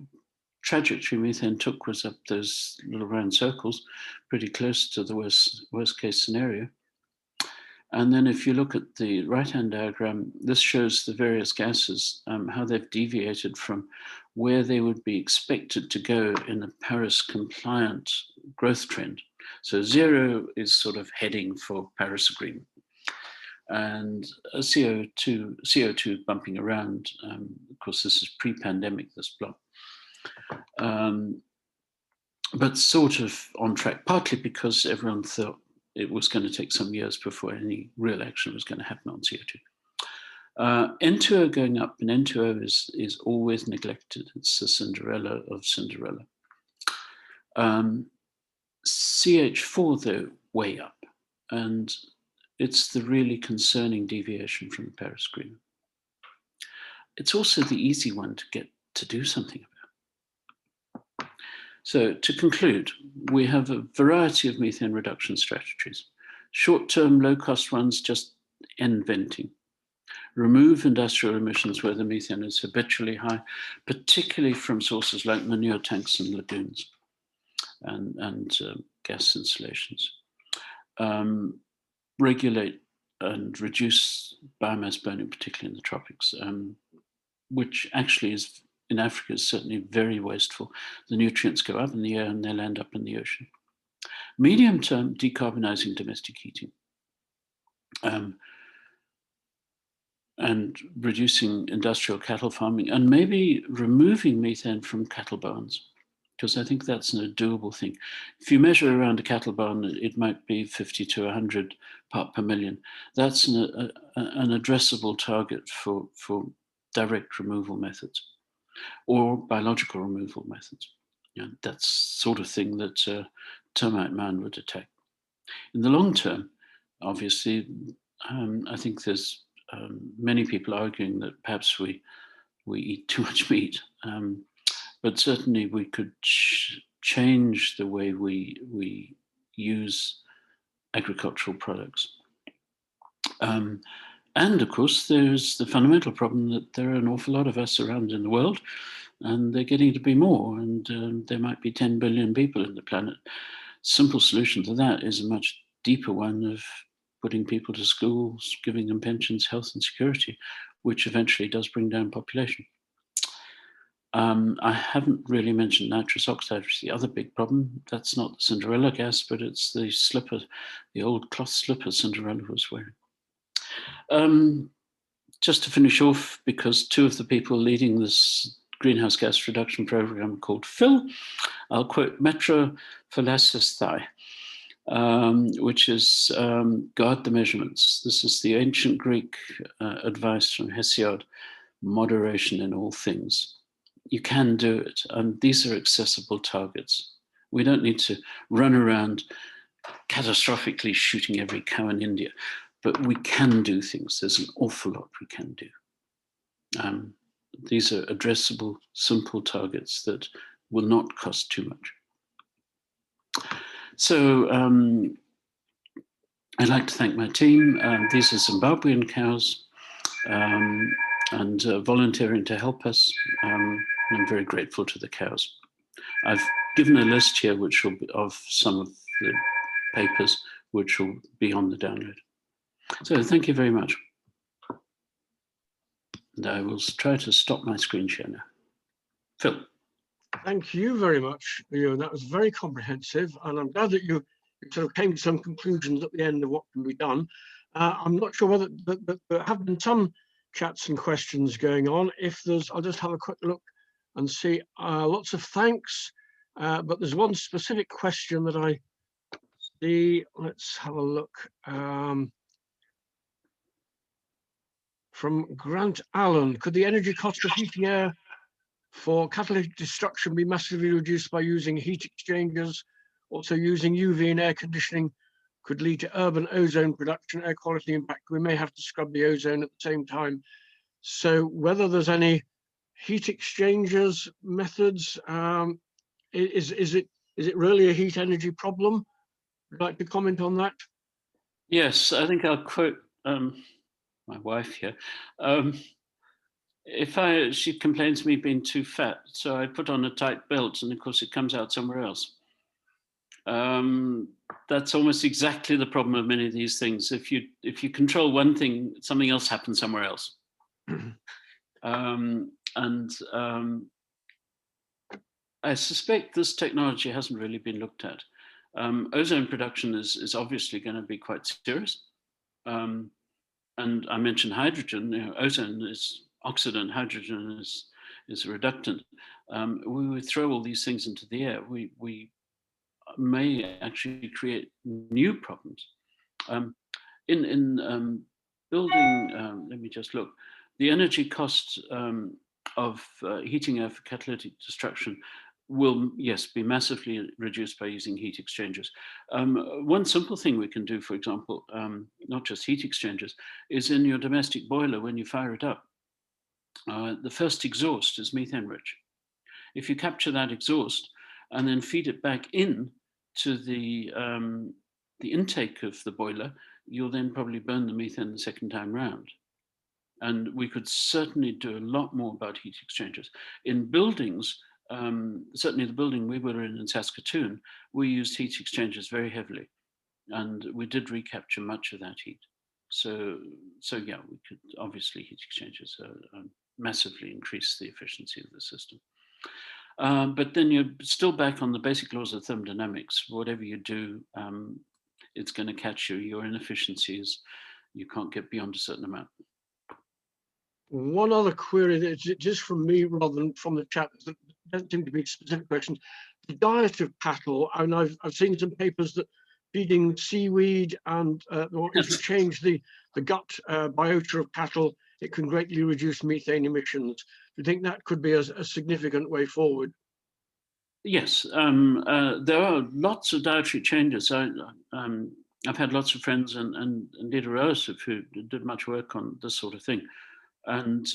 trajectory methane took was up those little round circles, pretty close to the worst case scenario. And then if you look at the right-hand diagram, this shows the various gases, how they've deviated from where they would be expected to go in a Paris compliant growth trend. So 0 is sort of heading for Paris Agreement. And CO2 bumping around, of course, this is pre-pandemic, this plot. But sort of on track, partly because everyone thought it was going to take some years before any real action was going to happen on CO2. N2O going up, and N2O is always neglected. It's the Cinderella of Cinderella. CH4, though, way up. And it's the really concerning deviation from the Paris Agreement. It's also the easy one to get to do something about. So to conclude, we have a variety of methane reduction strategies. Short-term, low-cost ones, just end venting. Remove industrial emissions where the methane is habitually high, particularly from sources like manure tanks and lagoons and gas installations. Regulate and reduce biomass burning, particularly in the tropics, which actually is, in Africa, is certainly very wasteful. The nutrients go up in the air and they'll end up in the ocean. Medium term, decarbonizing domestic heating. And reducing industrial cattle farming, and maybe removing methane from cattle barns, because I think that's a doable thing. If you measure around a cattle barn, it might be 50 to 100 part per million. That's an addressable target for direct removal methods or biological removal methods. That's sort of thing that termite man would attack. In the long term, obviously, I think there's many people arguing that perhaps we eat too much meat. But certainly we could change the way we use agricultural products. And of course, there's the fundamental problem that there are an awful lot of us around in the world, and they're getting to be more, and there might be 10 billion people in the planet. Simple solution to that is a much deeper one of putting people to schools, giving them pensions, health and security, which eventually does bring down population. I haven't really mentioned nitrous oxide, which is the other big problem. That's not the Cinderella gas, but it's the slipper, the old cloth slipper Cinderella was wearing. Just to finish off, because two of the people leading this greenhouse gas reduction program are called Phil, I'll quote Metro Philasesthai, which is guard the measurements. This is the ancient Greek advice from Hesiod, moderation in all things. You can do it, and these are accessible targets. We don't need to run around catastrophically shooting every cow in India, but we can do things. There's an awful lot we can do. These are addressable, simple targets that will not cost too much. So I'd like to thank my team. These are Zimbabwean cows and volunteering to help us. I'm very grateful to the cows. I've given a list here which will be of some of the papers which will be on the download. So thank you very much. And I will try to stop my screen share now. Phil. Thank you very much, Euan. That was very comprehensive, and I'm glad that you sort of came to some conclusions at the end of what can be done. I'm not sure whether there have been some chats and questions going on. If there's, I'll just have a quick look and see. Lots of thanks, but there's one specific question that I see. Let's have a look. From Grant Allen, could the energy cost of heating air for catalytic destruction be massively reduced by using heat exchangers? Also, using UV in air conditioning could lead to urban ozone production, air quality impact. We may have to scrub the ozone at the same time. So whether there's any heat exchangers methods, is it really a heat energy problem? Would you like to comment on that? Yes, I think I'll quote my wife here. She complains of me being too fat, so I put on a tight belt, and of course it comes out somewhere else. That's almost exactly the problem of many of these things. If you control one thing, something else happens somewhere else. I suspect this technology hasn't really been looked at. Ozone production is obviously going to be quite serious. And I mentioned hydrogen. Ozone is oxidant, hydrogen is a reductant. We would throw all these things into the air. We may actually create new problems. In building, let me just look. The energy cost of heating air for catalytic destruction will, yes, be massively reduced by using heat exchangers. One simple thing we can do, for example, not just heat exchangers, is in your domestic boiler, when you fire it up, the first exhaust is methane rich. If you capture that exhaust and then feed it back in to the intake of the boiler, you'll then probably burn the methane the second time round. And we could certainly do a lot more about heat exchangers. In buildings, certainly the building we were in Saskatoon, we used heat exchangers very heavily, and we did recapture much of that heat. So yeah, we could obviously heat exchangers massively increase the efficiency of the system. But then you're still back on the basic laws of thermodynamics. Whatever you do, it's going to catch you. Your inefficiencies, you can't get beyond a certain amount. One other query, just from me rather than from the chat, that doesn't seem to be specific questions. The diet of cattle, and I've seen some papers that feeding seaweed and or if you change the gut biota of cattle, it can greatly reduce methane emissions. Do you think that could be a significant way forward? Yes, there are lots of dietary changes. I've had lots of friends and indeed a relative who did much work on this sort of thing. And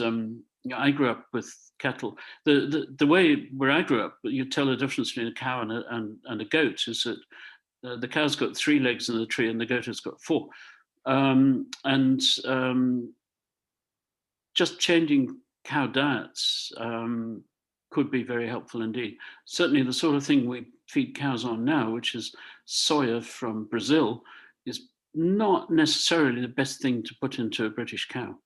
I grew up with cattle. The way where I grew up, you tell the difference between a cow and a goat is that the cow's got 3 legs in the tree and the goat has got 4. Just changing cow diets could be very helpful indeed. Certainly the sort of thing we feed cows on now, which is soya from Brazil, is not necessarily the best thing to put into a British cow.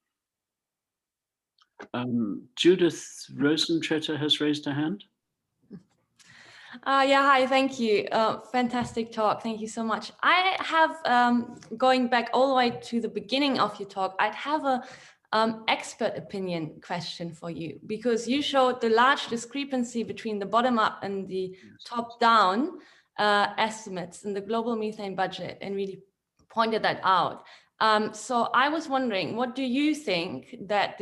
Judith Rosentreter has raised her hand. Yeah, hi, thank you. Fantastic talk. Thank you so much. I have, going back all the way to the beginning of your talk, I'd have a expert opinion question for you, because you showed the large discrepancy between the bottom up and the top down estimates in the global methane budget and really pointed that out. So I was wondering, what do you think that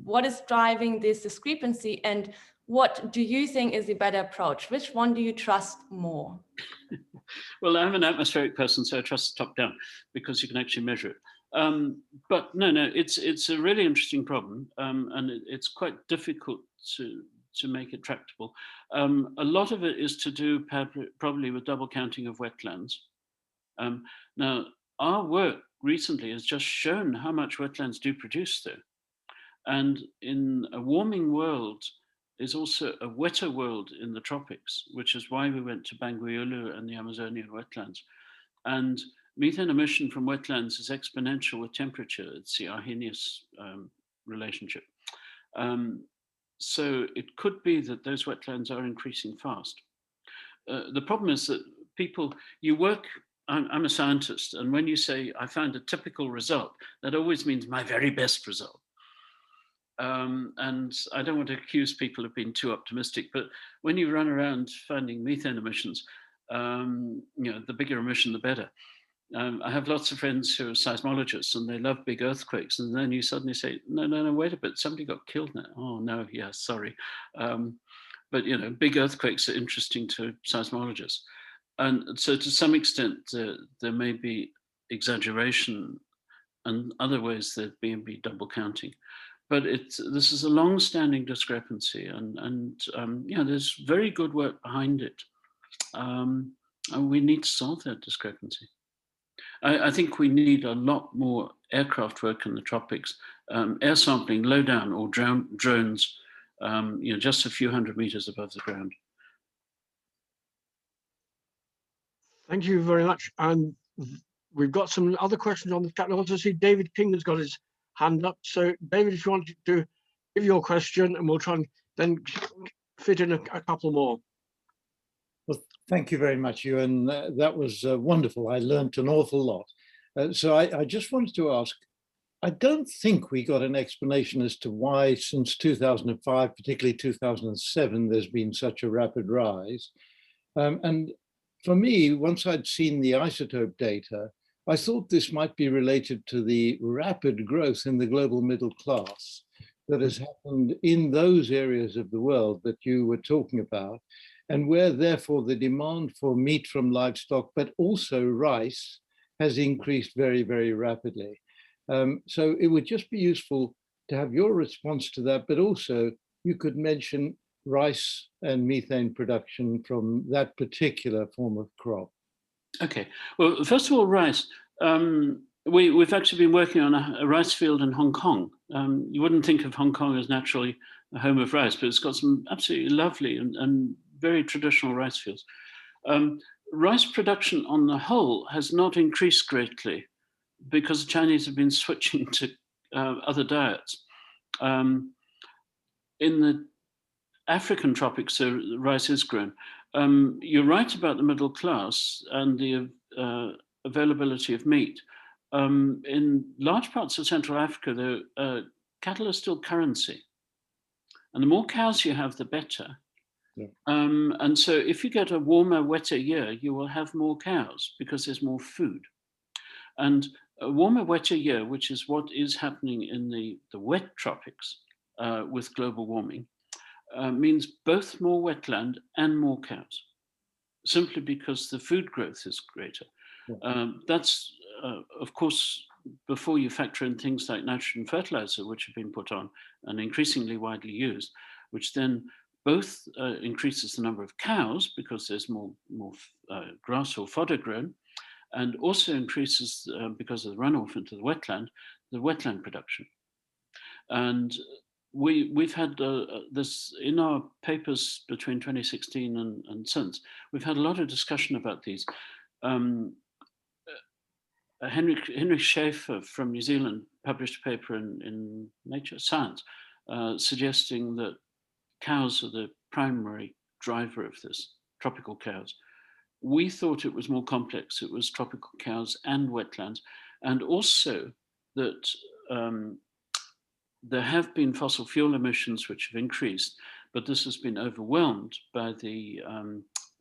what is driving this discrepancy, and what do you think is the better approach? Which one do you trust more? Well, I'm an atmospheric person, so I trust top down because you can actually measure it. But no, it's a really interesting problem, and it's quite difficult to make it tractable. A lot of it is to do probably with double counting of wetlands. Now, our work recently has just shown how much wetlands do produce though. And in a warming world is also a wetter world in the tropics, which is why we went to Banguiulu and the Amazonian wetlands. And methane emission from wetlands is exponential with temperature. It's the Arrhenius relationship. So it could be that those wetlands are increasing fast. The problem is that I'm a scientist, and when you say I found a typical result, that always means my very best result. And I don't want to accuse people of being too optimistic, but when you run around finding methane emissions, the bigger emission, the better. I have lots of friends who are seismologists and they love big earthquakes. And then you suddenly say, no, wait a bit, somebody got killed now. Oh, no, yeah, sorry. But, big earthquakes are interesting to seismologists. And so to some extent, there may be exaggeration and other ways there may be double counting. But this is a long-standing discrepancy, and there's very good work behind it. And we need to solve that discrepancy. I think we need a lot more aircraft work in the tropics, air sampling low down, or drones, just a few hundred meters above the ground. Thank you very much. And we've got some other questions on the chat. I also see David King has got his hand up. So David, if you want to give your question, and we'll try and then fit in a couple more. Well, thank you very much, Euan. That was wonderful. I learned an awful lot. So I just wanted to ask, I don't think we got an explanation as to why since 2005, particularly 2007, there's been such a rapid rise. And for me, once I'd seen the isotope data, I thought this might be related to the rapid growth in the global middle class that has happened in those areas of the world that you were talking about, and where therefore the demand for meat from livestock, but also rice, has increased very, very rapidly. So it would just be useful to have your response to that, but also you could mention rice and methane production from that particular form of crop. Okay, well, first of all, rice. We've actually been working on a rice field in Hong Kong. You wouldn't think of Hong Kong as naturally a home of rice, but it's got some absolutely lovely and very traditional rice fields. Rice production on the whole has not increased greatly because the Chinese have been switching to other diets. In the African tropics, so rice is grown. You're right about the middle class and the availability of meat. In large parts of Central Africa, cattle are still currency. And the more cows you have, the better. Yeah. And so if you get a warmer, wetter year, you will have more cows because there's more food. And a warmer, wetter year, which is what is happening in the wet tropics with global warming, means both more wetland and more cows, simply because the food growth is greater. Yeah. That's, of course, before you factor in things like nitrogen fertilizer, which have been put on and increasingly widely used, which then both increases the number of cows because there's more grass or fodder grown, and also increases, because of the runoff into the wetland production. And we've had this in our papers between 2016 and since. We've had a lot of discussion about these. Henry Schaefer from New Zealand published a paper in Nature Science suggesting that cows are the primary driver of this, tropical cows. We thought it was more complex. It was tropical cows and wetlands, and also that there have been fossil fuel emissions which have increased, but this has been overwhelmed by the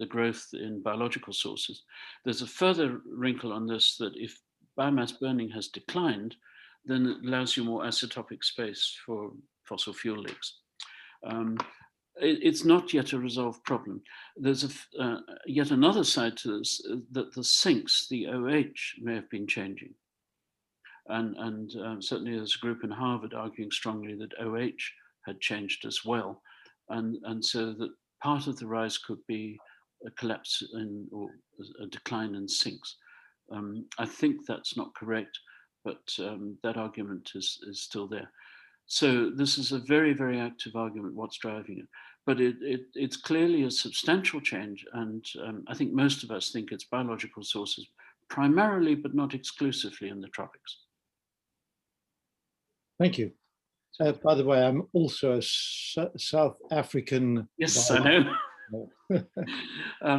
growth in biological sources. There's a further wrinkle on this, that if biomass burning has declined, then it allows you more isotopic space for fossil fuel leaks. It's not yet a resolved problem. There's yet another side to this, that the sinks, the OH, may have been changing. And certainly there's a group in Harvard arguing strongly that OH had changed as well. And so that part of the rise could be a collapse or a decline in sinks. I think that's not correct, but that argument is still there. So this is a very, very active argument, what's driving it. But it's clearly a substantial change. And I think most of us think it's biological sources, primarily, but not exclusively in the tropics. Thank you. By the way, I'm also a South African. Yes, I know.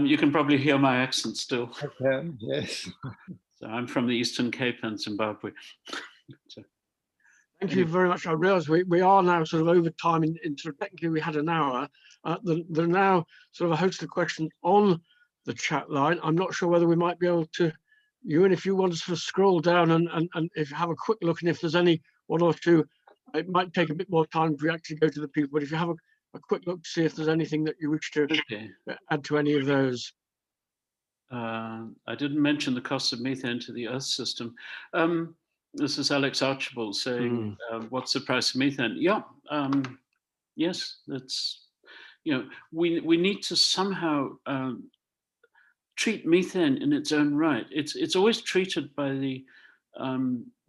You can probably hear my accent still. I can, yes. So I'm from the Eastern Cape and Zimbabwe. So. Thank you very much. I realise we are now sort of over time in sort of technically we had an hour. There are now sort of a host of questions on the chat line. I'm not sure whether we might be able to, Euan, if you want to sort of scroll down and if you have a quick look, and if there's any one or two, it might take a bit more time if we actually go to the people, but if you have a quick look to see if there's anything that you wish to add to any of those. I didn't mention the cost of methane to the Earth system. This is Alex Archibald saying, what's the price of methane? Yeah, yes, that's, you know, we need to somehow treat methane in its own right. It's always treated by the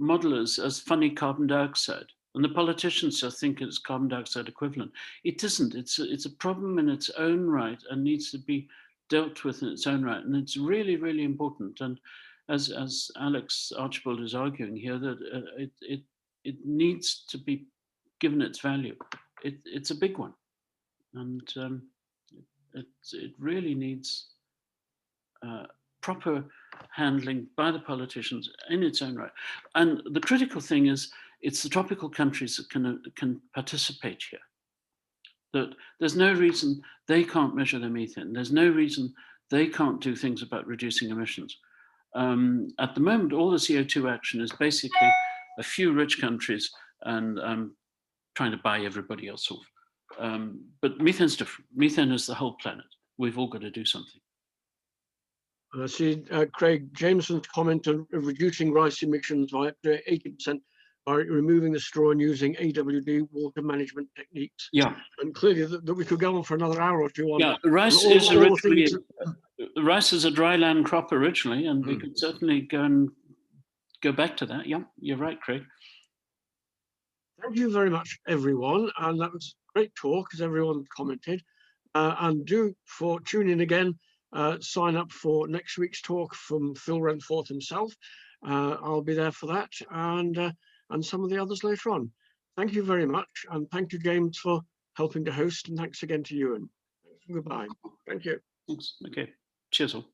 modelers as funny carbon dioxide. And the politicians just think it's carbon dioxide equivalent. It isn't. It's a problem in its own right and needs to be dealt with in its own right. And it's really, really important. And as Alex Archibald is arguing here, that it needs to be given its value. It's a big one. And it really needs proper handling by the politicians in its own right. And the critical thing is, it's the tropical countries that can participate here. That there's no reason they can't measure their methane. There's no reason they can't do things about reducing emissions. At the moment, all the CO2 action is basically a few rich countries and trying to buy everybody else off. But methane's different. Methane is the whole planet. We've all got to do something. I see Craig Jameson's comment on reducing rice emissions by up to 80% by removing the straw and using AWD water management techniques. Yeah. And clearly that we could go on for another hour or two on. Yeah, rice is a dry land crop originally, and we could certainly go back to that. Yeah, you're right, Craig. Thank you very much, everyone. And that was a great talk, as everyone commented. And do, for tuning in again, sign up for next week's talk from Phil Renforth himself. I'll be there for that, and some of the others later on. Thank you very much, and thank you, James, for helping to host, and thanks again to Euan. Goodbye. Thank you. Thanks. Okay. Cheers all.